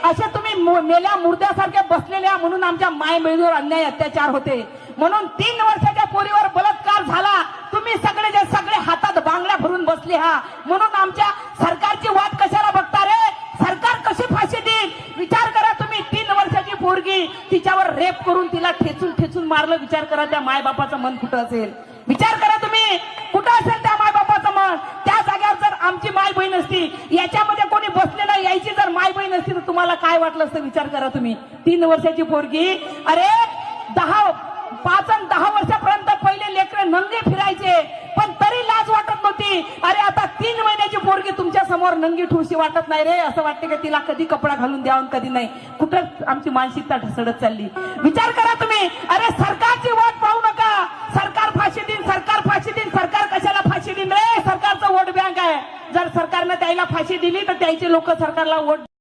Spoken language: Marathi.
असे तुम्ही मेल्या मुर्द्यासारखे बसलेल्या म्हणून आमच्या माय बहिणीवर अन्याय अत्याचार होते म्हणून 3 वर्षाच्या पोरीवर बलात्कार झाला तुम्ही सगळे हातात बांगड्या भरून बसले हा म्हणून आमच्या सरकारची वाट कशाला बघता रे सरकार कशी फाशी देईल विचार करा तुम्ही 3 वर्षाची पोरगी तिच्यावर रेप करून तिला ठेचून मारलं विचार करा त्या मायबापाचं मन कुठं असेल विचार करा तुम्ही कुठं असेल त्या मायबापाचं मन त्या जागेवर जर आमची माय बहीण असती याच्यामध्ये कोणी बसले नाही यायची जर माय बहीण असती तर तुम्हाला काय वाटलं असतं विचार करा तुम्ही 3 वर्षाची पोरगी अरे 5 आणि 10 वर्षापर्यंत पहिले लेकरे नंगे फिरायचे पण तरी लाज वाटत नव्हती अरे आता 3 महिन्याची पोरगी तुमच्या समोर नंगी ठुळशी वाटत नाही रे असं वाटते की तिला कधी कपडा घालून द्यावं कधी नाही कुठं आमची मानसिकता ढसडत चालली विचार करा तुम्ही अरे सरकारची वाट पाहू नका सरकार फाशी देईन सरकार कशाला फाशी देईन रे सरकारचं वोट बँक आहे जर सरकारनं त्याला फाशी दिली तर त्याचे लोक सरकारला वोट